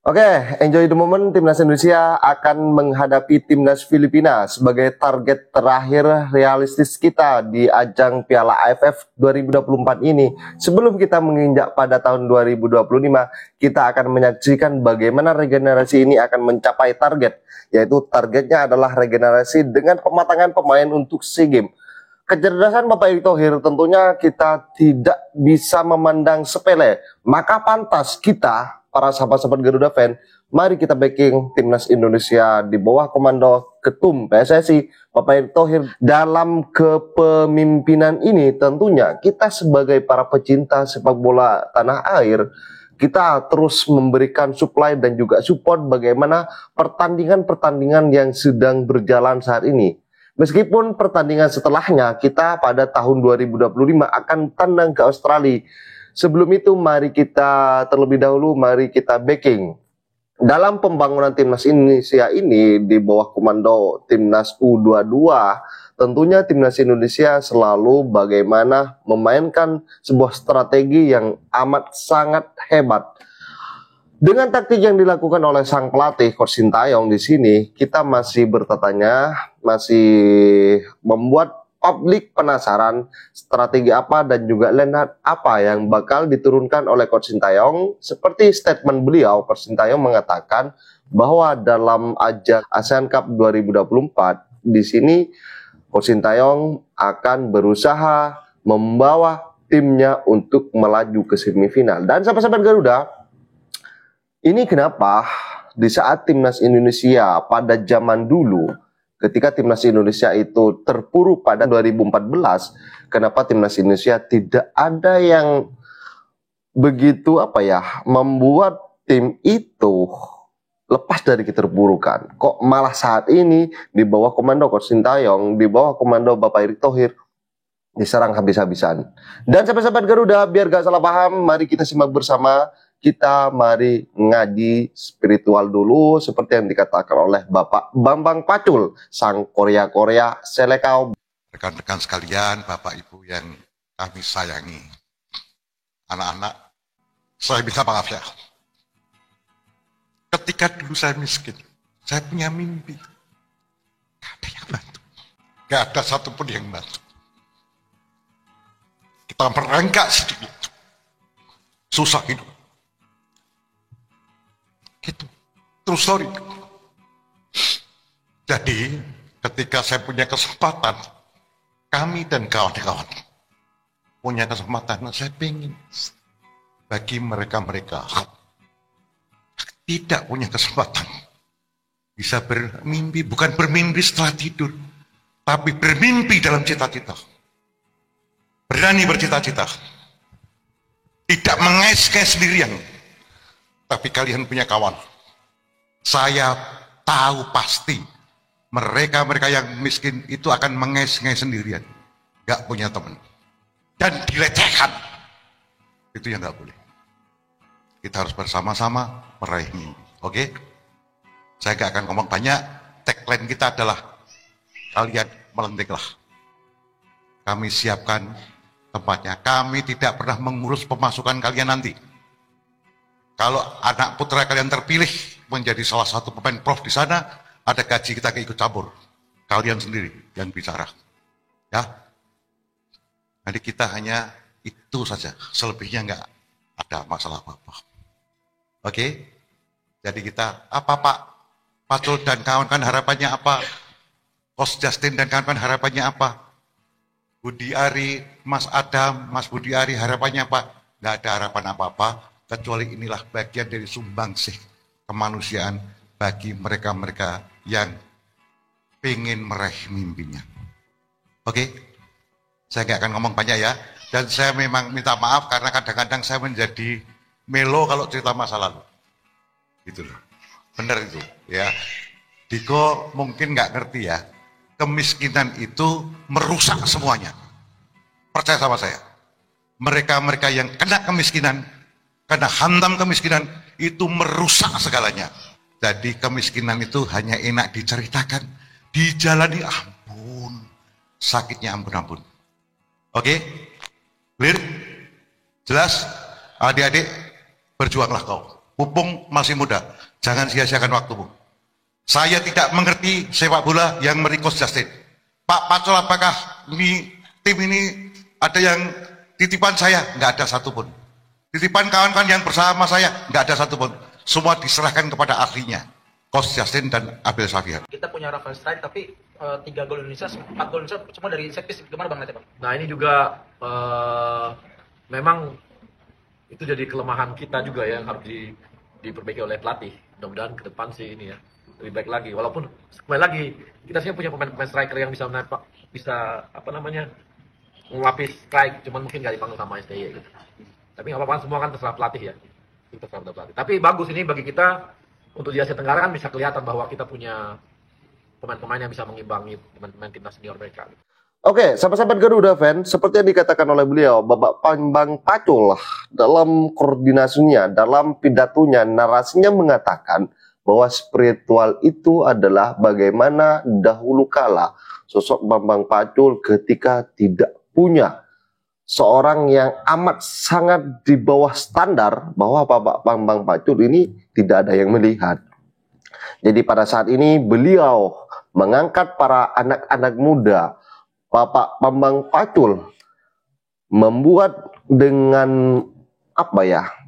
Oke, enjoy the moment. Timnas Indonesia akan menghadapi Timnas Filipina sebagai target terakhir realistis kita di ajang Piala AFF 2024 ini. Sebelum kita menginjak pada tahun 2025, kita akan menyaksikan bagaimana regenerasi ini akan mencapai target, yaitu targetnya adalah regenerasi dengan pematangan pemain untuk SEA Games. Kecerdasan Bapak Erick Thohir tentunya kita tidak bisa memandang sepele, maka pantas kita para sahabat-sahabat Garuda fan, mari kita backing Timnas Indonesia di bawah komando Ketum PSSI Bapak Erick Thohir. Dalam kepemimpinan ini tentunya kita sebagai para pecinta sepak bola tanah air, kita terus memberikan supply dan juga support bagaimana pertandingan-pertandingan yang sedang berjalan saat ini. Meskipun pertandingan setelahnya kita pada tahun 2025 akan tandang ke Australia. Sebelum itu mari kita terlebih dahulu mari kita backing dalam pembangunan Timnas Indonesia ini di bawah komando Timnas U22. Tentunya Timnas Indonesia selalu bagaimana memainkan sebuah strategi yang amat sangat hebat. Dengan taktik yang dilakukan oleh sang pelatih Coach Sintayong di sini, kita masih bertanya, masih membuat publik penasaran strategi apa dan juga lineup apa yang bakal diturunkan oleh Coach Sintayong. Seperti statement beliau, Coach Sintayong mengatakan bahwa dalam ajang ASEAN Cup 2024 di sini Coach Sintayong akan berusaha membawa timnya untuk melaju ke semifinal. Dan sahabat-sahabat Garuda, ini kenapa di saat Timnas Indonesia pada zaman dulu, ketika Timnas Indonesia itu terpuruk pada 2014, kenapa Timnas Indonesia tidak ada yang begitu membuat tim itu lepas dari keterpurukan. Kok malah saat ini di bawah komando Coach Sintayong, di bawah komando Bapak Erick Thohir diserang habis-habisan. Dan sahabat-sahabat Garuda, biar gak salah paham, mari kita simak bersama. Kita mari ngaji spiritual dulu seperti yang dikatakan oleh Bapak Bambang Pacul, sang Korea-Korea Selekau. Rekan-rekan sekalian, Bapak Ibu yang kami sayangi, anak-anak, saya minta maaf ya. Ketika dulu saya miskin, saya punya mimpi. Gak ada yang bantu. Gak ada satupun yang bantu. Kita merengkak sedikit. Susah hidup. Gitu. True story. Jadi, ketika saya punya kesempatan, kami dan kawan-kawan punya kesempatan, saya ingin bagi mereka-mereka tidak punya kesempatan bisa bermimpi, bukan bermimpi setelah tidur, tapi bermimpi dalam cita-cita. Berani bercita-cita. Tidak mengais-ngais sendirian. Tapi kalian punya kawan. Saya tahu pasti mereka-mereka yang miskin itu akan mengais-ngais sendirian. Gak punya teman. Dan dilecehkan. Itu yang gak boleh. Kita harus bersama-sama meraih mimpi. Oke? Saya gak akan ngomong banyak. Tagline kita adalah kalian melentiklah. Kami siapkan tempatnya. Kami tidak pernah mengurus pemasukan kalian nanti. Kalau anak putra kalian terpilih menjadi salah satu pemain prof di sana, ada gaji kita ikut campur. Kalian sendiri yang bicara. Ya. Jadi kita hanya itu saja. Selebihnya nggak ada masalah apa-apa. Oke? Jadi kita, apa Pak Pacul dan kawan-kawan harapannya apa? Coach Justin dan kawan-kawan harapannya apa? Budi Ari, Mas Adam, Mas Budi Ari harapannya apa? Nggak ada harapan apa-apa. Kecuali inilah bagian dari sumbangsih kemanusiaan bagi mereka-mereka yang ingin meraih mimpinya. Oke? Saya nggak akan ngomong banyak ya. Dan saya memang minta maaf karena kadang-kadang saya menjadi melo kalau cerita masa lalu. Gitu loh. Benar itu. Ya. Diko mungkin nggak ngerti ya. Kemiskinan itu merusak semuanya. Percaya sama saya. Mereka-mereka yang kena kemiskinan, karena hantam kemiskinan itu merusak segalanya. Jadi kemiskinan itu hanya enak diceritakan, dijalani ampun, sakitnya ampun-ampun. Oke? Clear? Jelas? Adik-adik, berjuanglah kau. Pupung masih muda, jangan sia-siakan waktumu. Saya tidak mengerti sepak bola yang merequest Justin. Pak Pacul, apakah tim ini ada yang titipan saya? Nggak ada satupun. Titipan kawan-kawan yang bersama saya? Nggak ada satupun. Semua diserahkan kepada ahlinya, Coach Justin dan Abel Xavier. Kita punya Rafael Strike, tapi 3 gol Indonesia, 4 gol Indonesia semua dari set piece. Gimana Bang Nete, Bang? Nah ini juga memang itu jadi kelemahan kita juga ya, yang harus diperbaiki oleh pelatih. Mudah-mudahan ke depan sih ini ya lebih baik lagi. Walaupun kembali lagi kita sih punya pemain-pemain striker yang bisa melapis strike, cuman mungkin nggak dipanggil sama STY gitu. Tapi nggak apa-apa, semua kan terserah pelatih ya. Itu terserah pelatih. Tapi bagus ini bagi kita untuk di Asia Tenggara kan bisa kelihatan bahwa kita punya pemain-pemain yang bisa mengimbangi pemain-pemain timnas senior mereka. Oke, sahabat-sahabat Garuda fan, seperti yang dikatakan oleh beliau, Bapak Bambang Pacul dalam koordinasinya, dalam pidatonya, narasinya mengatakan bahwa spiritual itu adalah bagaimana dahulu kala sosok Bambang Pacul ketika tidak punya seorang yang amat sangat di bawah standar, bahwa Bapak Bambang Pacul ini tidak ada yang melihat. Jadi pada saat ini beliau mengangkat para anak-anak muda, Bapak Bambang Pacul membuat dengan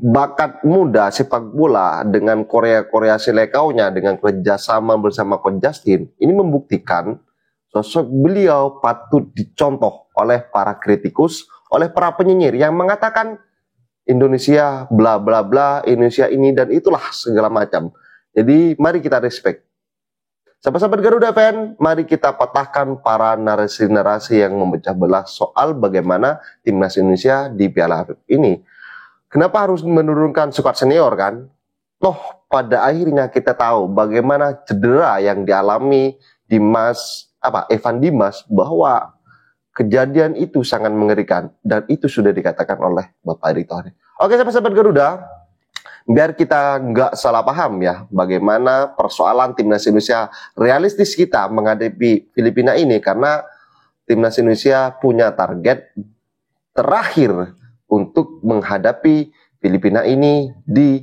bakat muda sepak bola dengan Korea Selekaunya, dengan kerjasama bersama Coach Justin, ini membuktikan sosok beliau patut dicontoh oleh para kritikus, oleh para penyinyir yang mengatakan Indonesia bla bla bla, Indonesia ini dan itulah segala macam. Jadi mari kita respect. Sahabat-sahabat Garuda fan, mari kita patahkan para narasi-narasi yang memecah belah soal bagaimana timnas Indonesia di Piala AFF ini. Kenapa harus menurunkan skuad senior kan? Toh pada akhirnya kita tahu bagaimana cedera yang dialami Evan Dimas, bahwa kejadian itu sangat mengerikan dan itu sudah dikatakan oleh Bapak Erick Thohir. Oke sahabat-sahabat Garuda, biar kita nggak salah paham ya bagaimana persoalan timnas Indonesia realistis kita menghadapi Filipina ini, karena timnas Indonesia punya target terakhir untuk menghadapi Filipina ini di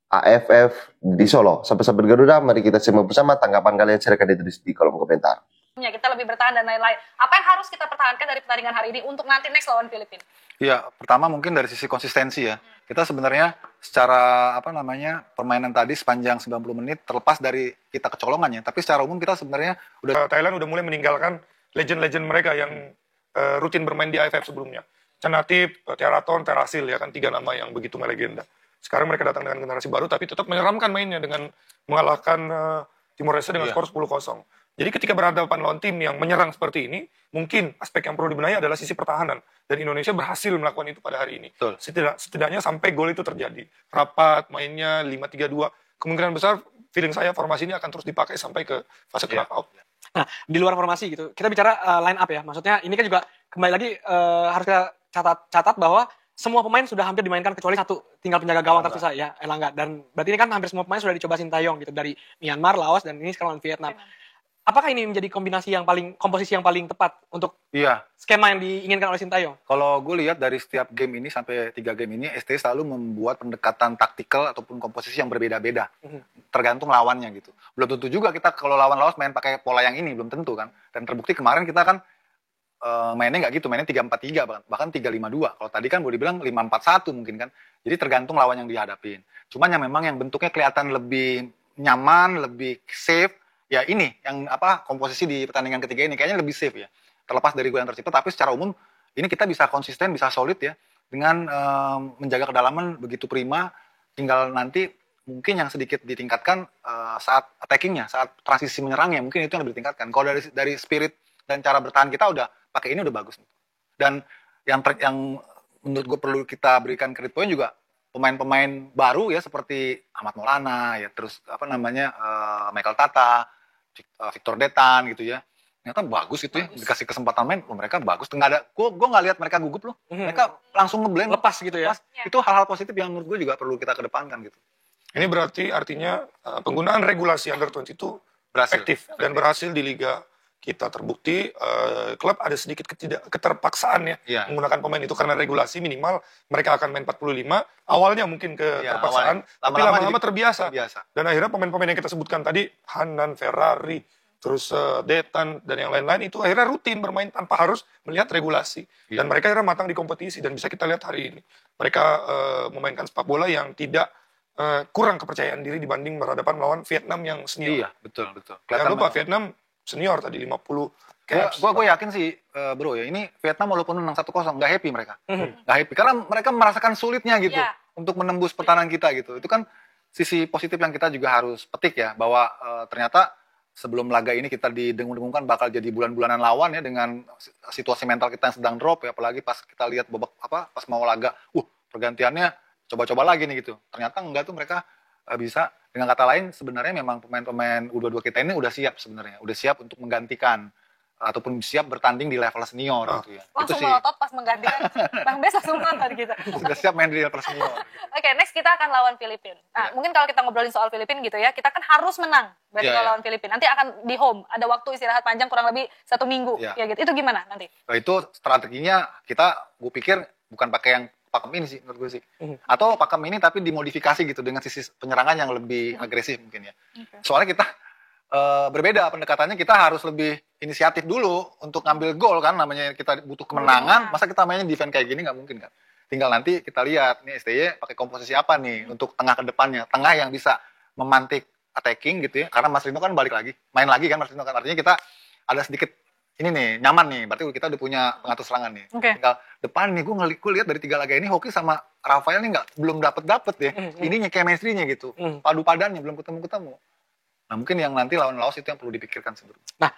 AFF di Solo. Sahabat-sahabat Garuda, mari kita simak bersama tanggapan kalian, silakan ditulis di kolom komentar. Kita lebih bertahan dan lain-lain. Apa yang harus kita pertahankan dari pertandingan hari ini untuk nanti next lawan Filipina? Iya, pertama mungkin dari sisi konsistensi ya. Kita sebenarnya secara permainan tadi sepanjang 90 menit terlepas dari kita kecolongannya, tapi secara umum kita sebenarnya Thailand udah mulai meninggalkan legend-legend mereka yang rutin bermain di AFF sebelumnya. Canatip, Teraton, Terasil ya kan, 3 nama yang begitu melegenda. Sekarang mereka datang dengan generasi baru tapi tetap menyeramkan mainnya dengan mengalahkan Timor Leste dengan skor 10-0. Jadi ketika berhadapan lawan tim yang menyerang seperti ini, mungkin aspek yang perlu dibenahi adalah sisi pertahanan. Dan Indonesia berhasil melakukan itu pada hari ini. Setidaknya sampai gol itu terjadi. Rapat, mainnya 5-3-2. Kemungkinan besar, feeling saya formasi ini akan terus dipakai sampai ke fase knockout. Nah, di luar formasi gitu, kita bicara line up ya. Maksudnya ini kan juga kembali lagi harus kita catat bahwa semua pemain sudah hampir dimainkan kecuali satu, tinggal penjaga gawang tersisa ya, Elangga. Dan berarti ini kan hampir semua pemain sudah dicoba Sintayong gitu, dari Myanmar, Laos, dan ini sekarang Vietnam. Apakah ini menjadi komposisi yang paling tepat untuk skema yang diinginkan oleh Sintayong? Kalau gue lihat dari setiap game ini sampai 3 game ini, ST selalu membuat pendekatan taktikal ataupun komposisi yang berbeda-beda. Tergantung lawannya gitu. Belum tentu juga kita kalau lawan Laos main pakai pola yang ini, belum tentu kan. Dan terbukti kemarin kita kan mainnya nggak gitu, mainnya 3-4-3 bahkan 3-5-2. Kalau tadi kan boleh dibilang 5-4-1 mungkin kan. Jadi tergantung lawan yang dihadapin. Cuman yang memang yang bentuknya kelihatan lebih nyaman, lebih safe, ya ini yang komposisi di pertandingan ketiga ini kayaknya lebih safe ya. Terlepas dari gol yang tercipta, tapi secara umum ini kita bisa konsisten, bisa solid ya dengan menjaga kedalaman begitu prima. Tinggal nanti mungkin yang sedikit ditingkatkan saat attackingnya, saat transisi menyerangnya, mungkin itu yang lebih ditingkatkan. Kalau dari spirit dan cara bertahan kita udah pakai ini udah bagus. Dan yang menurut gue perlu kita berikan credit point juga pemain-pemain baru ya, seperti Ahmad Maulana ya, terus Michael Tata, Victor Detan gitu ya, ternyata bagus gitu ya, dikasih kesempatan main, mereka bagus. Nggak ada, gue nggak lihat mereka gugup loh, mereka langsung ngeblend, lepas gitu ya. Itu hal-hal positif yang menurut gue juga perlu kita kedepankan gitu. Ini berarti artinya penggunaan regulasi Under 20 itu efektif dan berhasil di Liga kita terbukti klub ada sedikit keterpaksaan ya Iya. menggunakan pemain itu karena regulasi minimal mereka akan main 45. Awalnya mungkin keterpaksaan, awalnya. tapi Lama-lama lama-lama jadi terbiasa. terbiasa. Dan akhirnya pemain-pemain yang kita sebutkan tadi, Hanan, Ferrari, terus Detan, dan yang lain-lain itu akhirnya rutin bermain tanpa harus melihat regulasi. Iya. Dan mereka akhirnya matang di kompetisi, dan bisa kita lihat hari ini. Mereka memainkan sepak bola yang tidak kurang kepercayaan diri dibanding berhadapan melawan Vietnam yang senior. Iya, betul. Jangan Kelihatan lupa banget. Vietnam senior tadi 50 caps. Gue yakin sih bro ya, ini Vietnam walaupun menang 1-0 nggak happy mereka, nggak happy karena mereka merasakan sulitnya gitu Iya. untuk menembus pertahanan kita gitu. Itu kan sisi positif yang kita juga harus petik ya, bahwa ternyata sebelum laga ini kita didengung-dengungkan bakal jadi bulan-bulanan lawan ya dengan situasi mental kita yang sedang drop ya, apalagi pas kita lihat pas mau laga, pergantiannya coba-coba lagi nih gitu. Ternyata enggak tuh, mereka bisa. Dengan kata lain sebenarnya memang pemain-pemain U22 kita ini udah siap sebenarnya, udah siap untuk menggantikan ataupun siap bertanding di level senior gitu ya. Itu Langsung sih melotot pas menggantikan. Bang Bes langsung melotot gitu. sudah siap main di level senior. Oke, next kita akan lawan Filipina. Nah, mungkin kalau kita ngobrolin soal Filipina gitu ya, kita kan harus menang. Berarti Iya, kalau iya. lawan Filipina, nanti akan di home. Ada waktu istirahat panjang kurang lebih 1 minggu. Iya. Ya gitu. Itu gimana nanti? Nah, itu strateginya gue pikir bukan pakai yang pakem ini sih menurut gue sih. Atau pakem ini tapi dimodifikasi gitu dengan sisi penyerangan yang lebih agresif mungkin ya. Soalnya kita berbeda pendekatannya, kita harus lebih inisiatif dulu untuk ngambil gol kan, namanya kita butuh kemenangan. Masa kita mainnya defense kayak gini, nggak mungkin kan. Tinggal nanti kita lihat nih STY pakai komposisi apa nih untuk tengah ke depannya, tengah yang bisa memantik attacking gitu ya, karena Mas Rino kan balik lagi, main lagi kan Mas Rino kan, artinya kita ada sedikit ini nih nyaman nih, berarti kita udah punya pengatur serangan nih. Oke. Tinggal depan nih, gue lihat dari 3 laga ini Hoki sama Rafael nih belum dapet ya, ininya chemistry-nya gitu, padu padannya belum ketemu. Nah mungkin yang nanti lawan Laos itu yang perlu dipikirkan sebelum. Nah,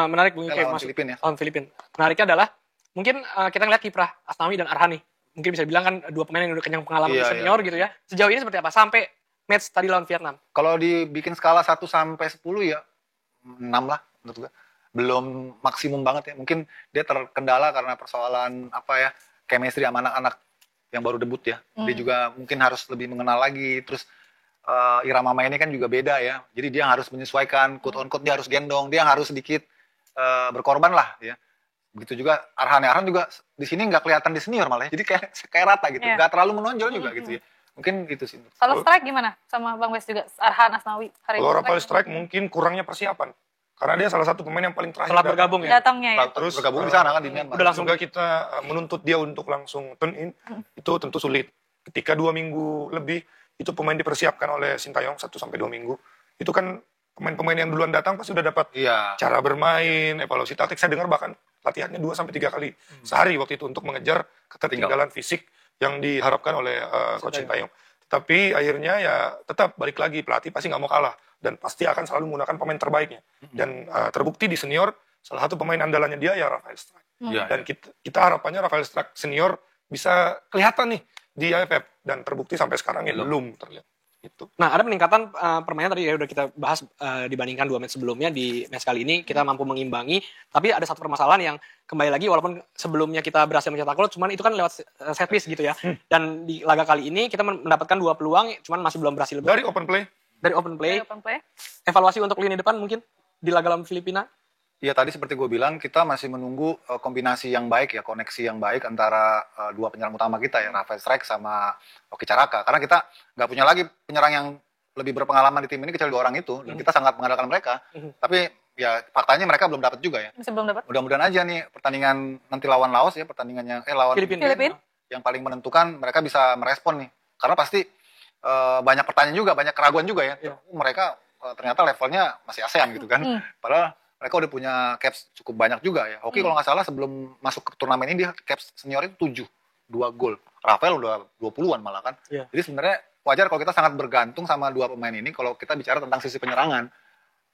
menarik Bung Ike Lawan masuk Filipina ya. lawan Filipina. Menariknya adalah mungkin kita ngeliat kiprah Asnawi dan Arhan nih. Mungkin bisa bilang kan 2 pemain yang udah kenyang pengalaman Iya, senior iya. gitu ya. Sejauh ini seperti apa sampai match tadi lawan Vietnam? Kalau dibikin skala 1 sampai 10 ya 6 lah menurut gue. Belum maksimum banget ya. Mungkin dia terkendala karena persoalan chemistry sama anak-anak yang baru debut ya. Dia juga mungkin harus lebih mengenal lagi. Terus irama mainnya kan juga beda ya. Jadi dia harus menyesuaikan, quote on quote dia harus gendong, dia harus sedikit berkorban lah ya. Begitu juga Arhan juga di sini nggak kelihatan di senior malah ya. Jadi kayak rata gitu, Iya. nggak terlalu menonjol juga gitu ya. Mungkin gitu sih. Kalau strike gimana sama Bang Bes juga? Arhan, Asnawi, hari Kalau ini Rafael Strike mungkin kurangnya persiapan. Karena dia salah satu pemain yang paling terakhir. Setelah datang. bergabung ya. datangnya ya. Terus bergabung di sana kan di Myanmar. Udah langsung juga kita menuntut dia untuk langsung turn in, itu tentu sulit. Ketika 2 minggu lebih, itu pemain dipersiapkan oleh Sintayong 1 sampai 2 minggu. Itu kan pemain-pemain yang duluan datang pasti udah dapat Iya. cara bermain, evaluasi taktik. Saya dengar bahkan latihannya 2 sampai 3 kali sehari waktu itu untuk mengejar ketertinggalan fisik yang diharapkan oleh Coach Sintayong. Tapi akhirnya ya tetap balik lagi, pelatih pasti nggak mau kalah dan pasti akan selalu menggunakan pemain terbaiknya. Dan terbukti di senior salah satu pemain andalannya dia ya Rafael Strike. Iya. Dan kita harapannya Rafael Strike senior bisa kelihatan nih di AFF, dan terbukti sampai sekarang ya belum terlihat. Itu. Nah, ada peningkatan permainan tadi ya udah kita bahas dibandingkan 2 match sebelumnya. Di match kali ini kita mampu mengimbangi, tapi ada satu permasalahan yang kembali lagi walaupun sebelumnya kita berhasil mencetak gol, cuman itu kan lewat set piece gitu ya. Dan di laga kali ini kita mendapatkan 2 peluang, cuman masih belum berhasil. Dari open play, Dari open play, Dari open play. evaluasi untuk lini depan mungkin di laga lawan Filipina. Iya, tadi seperti gue bilang, kita masih menunggu kombinasi yang baik ya, koneksi yang baik antara 2 penyerang utama kita ya, Rafael Strike sama Hoki Caraka. Karena kita nggak punya lagi penyerang yang lebih berpengalaman di tim ini kecuali 2 orang itu, dan kita sangat mengandalkan mereka. Tapi ya faktanya mereka belum dapat juga ya. Masih belum dapat. Mudah-mudahan aja nih pertandingan nanti lawan Laos ya, pertandingannya lawan Filipina. yang paling menentukan, mereka bisa merespon nih. Karena pasti banyak pertanyaan juga, banyak keraguan juga ya. Mereka ternyata levelnya masih ASEAN gitu kan. Padahal mereka udah punya caps cukup banyak juga ya. Hoki kalau nggak salah sebelum masuk ke turnamen ini dia caps senior itu 7, 2 gol. Rafael udah 20-an malah kan. Iya. Jadi sebenarnya wajar kalau kita sangat bergantung sama 2 pemain ini kalau kita bicara tentang sisi penyerangan.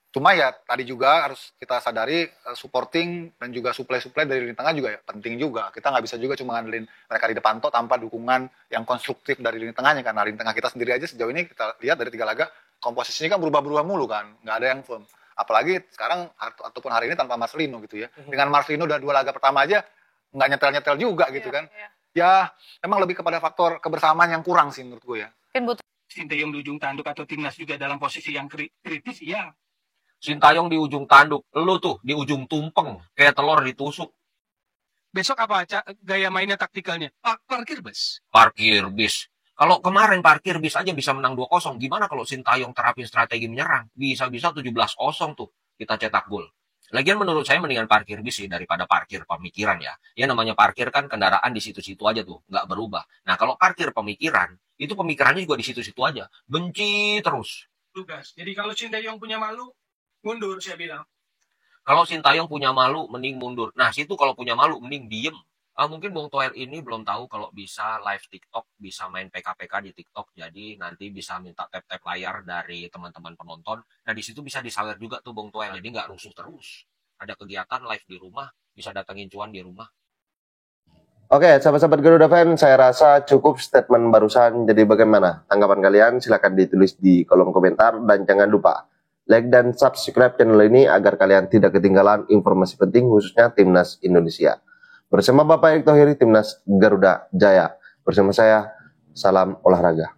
Cuma ya tadi juga harus kita sadari supporting dan juga supply dari lini tengah juga ya penting juga. Kita nggak bisa juga cuma ngandelin mereka di depan toh tanpa dukungan yang konstruktif dari lini tengahnya. Karena lini tengah kita sendiri aja sejauh ini kita lihat dari 3 laga komposisinya kan berubah-berubah mulu kan. Nggak ada yang firm. Apalagi sekarang ataupun hari ini tanpa Marcelino gitu ya. Dengan Marcelino udah 2 laga pertama aja nggak nyetel-nyetel juga gitu kan. Ya emang lebih kepada faktor kebersamaan yang kurang sih menurut gue ya. Mungkin butuh Sintayong di ujung tanduk atau timnas juga dalam posisi yang kritis, ya Sintayong di ujung tanduk, lu tuh di ujung tumpeng, kayak telur ditusuk. Besok apa gaya mainnya taktikalnya? Parkir bus. Parkir bis. Kalau kemarin parkir bis aja bisa menang 2-0, gimana kalau Sintayong terapin strategi menyerang? Bisa-bisa 17-0 tuh kita cetak gol. Lagian menurut saya mendingan parkir bis sih daripada parkir pemikiran ya. Ya namanya parkir kan kendaraan di situ-situ aja tuh, nggak berubah. Nah kalau parkir pemikiran, itu pemikirannya juga di situ-situ aja. Benci terus. Tugas. Jadi kalau Sintayong punya malu, mundur saya bilang. Kalau Sintayong punya malu, mending mundur. Nah situ kalau punya malu, mending diem. Mungkin Bung Toel ini belum tahu kalau bisa live TikTok, bisa main PK-PK di TikTok. Jadi nanti bisa minta tap-tap layar dari teman-teman penonton. Nah di situ bisa disawer juga tuh Bung Toel. Jadi nggak rusuh terus. Ada kegiatan live di rumah, bisa datengin cuan di rumah. Oke, sahabat-sahabat Garuda Fan, saya rasa cukup statement barusan. Jadi bagaimana tanggapan kalian? Silahkan ditulis di kolom komentar. Dan jangan lupa like dan subscribe channel ini agar kalian tidak ketinggalan informasi penting khususnya Timnas Indonesia. Bersama Bapak Erick Thohir, Timnas Garuda Jaya. Bersama saya, salam olahraga.